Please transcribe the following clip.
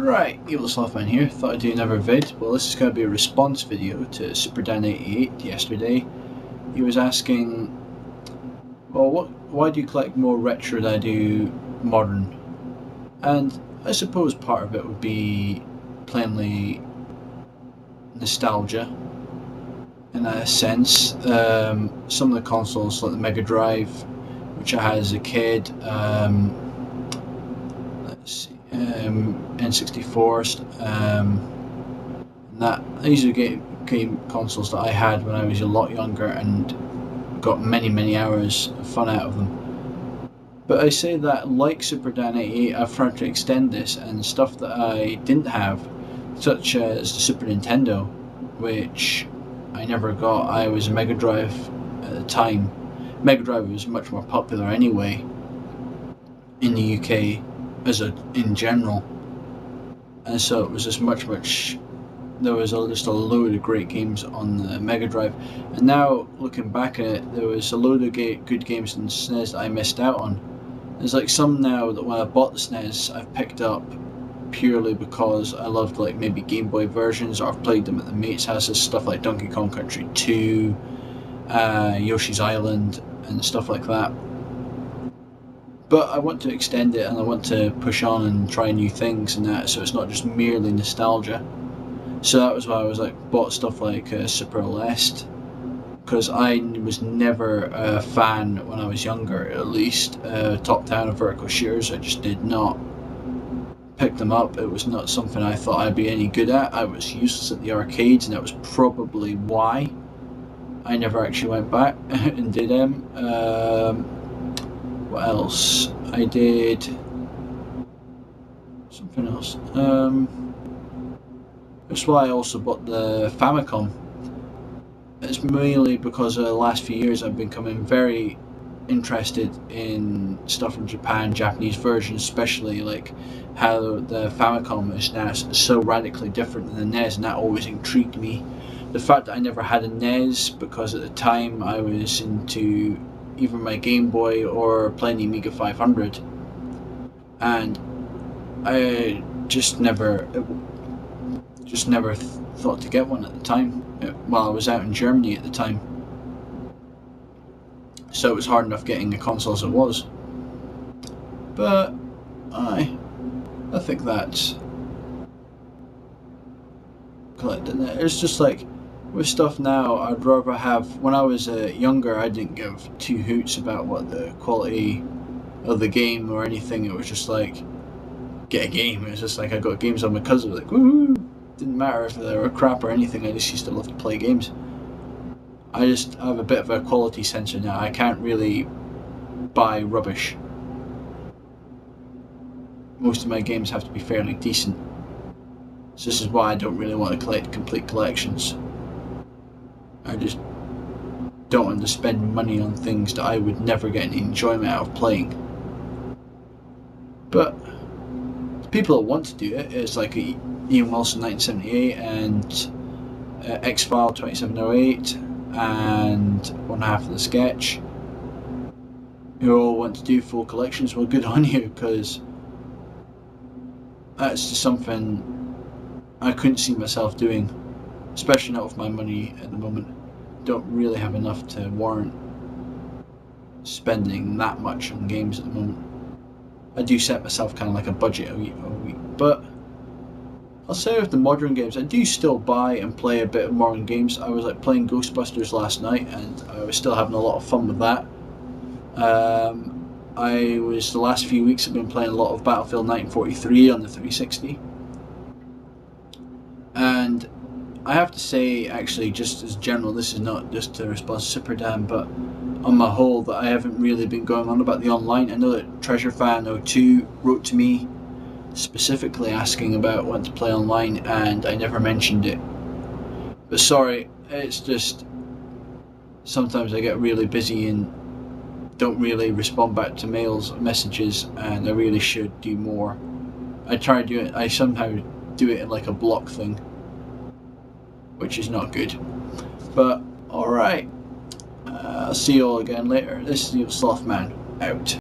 Right, Evil Slothman here. Thought I'd do another vid. Well, this is going to be a response video to SuperDan88 yesterday. He was asking, well, why do you collect more retro than I do modern? And I suppose part of it would be plainly nostalgia, in a sense. Some of the consoles, like the Mega Drive, which I had as a kid, N64, these are game consoles that I had when I was a lot younger and got many hours of fun out of them. But I say that, like SuperDan88, I've tried to extend this, and stuff that I didn't have, such as the Super Nintendo, which I never got. I was a Mega Drive at the time. Mega Drive was much more popular anyway in the UK in general, and so it was just much. There was just a load of great games on the Mega Drive, and now looking back at it, there was a load of good games in the SNES that I missed out on. There's like some now that when I bought the SNES, I've picked up purely because I loved like maybe Game Boy versions, or I've played them at the mates' houses, stuff like Donkey Kong Country 2, Yoshi's Island, and stuff like that. But I want to extend it, and I want to push on and try new things and that, so it's not just merely nostalgia. So that was why I was like bought stuff like Super Celeste, because I was never a fan when I was younger, at least. Top-down or vertical shooters, I just did not pick them up. It was not something I thought I'd be any good at. I was useless at the arcades, and that was probably why I never actually went back and did them. What else? I did something else. That's why I also bought the Famicom. It's mainly because of the last few years I've becoming very interested in stuff from Japan, Japanese versions especially, like how the Famicom is now so radically different than the NES, and that always intrigued me. The fact that I never had a NES, because at the time I was into either my Game Boy or playing the Amiga 500, and I just never thought to get one at the time, while I was out in Germany at the time. So it was hard enough getting a console as it was. But I think that's collecting it. It's just like with stuff now, I'd rather have. When I was younger, I didn't give two hoots about what the quality of the game or anything. It was just like, get a game. It was just like I got games on my cousin, like woohoo. Didn't matter if they were crap or anything. I just used to love to play games. I just have a bit of a quality sensor now. I can't really buy rubbish. Most of my games have to be fairly decent. So this is why I don't really want to collect complete collections. I just don't want to spend money on things that I would never get any enjoyment out of playing. But people that want to do it, it's like Ian Wilson 1978 and X-File 2708 and One Half of the Sketch, who all want to do full collections. Well, good on you, because that's just something I couldn't see myself doing, especially not with my money at the moment. Don't really have enough to warrant spending that much on games at the moment. I do set myself kind of like a budget a week, but I'll say with the modern games, I do still buy and play a bit of modern games. I was like playing Ghostbusters last night, and I was still having a lot of fun with that. The last few weeks I've been playing a lot of Battlefield 1943 on the 360, and I have to say, actually, just as general, this is not just a response to SuperDan, but on my whole, that I haven't really been going on about the online. I know that TreasureFan02 wrote to me specifically asking about wanting to play online, and I never mentioned it. But sorry, it's just sometimes I get really busy and don't really respond back to messages, and I really should do more. I try to do it. I somehow do it in like a block thing, which is not good. But alright, I'll see you all again later. This is the Slothman, out.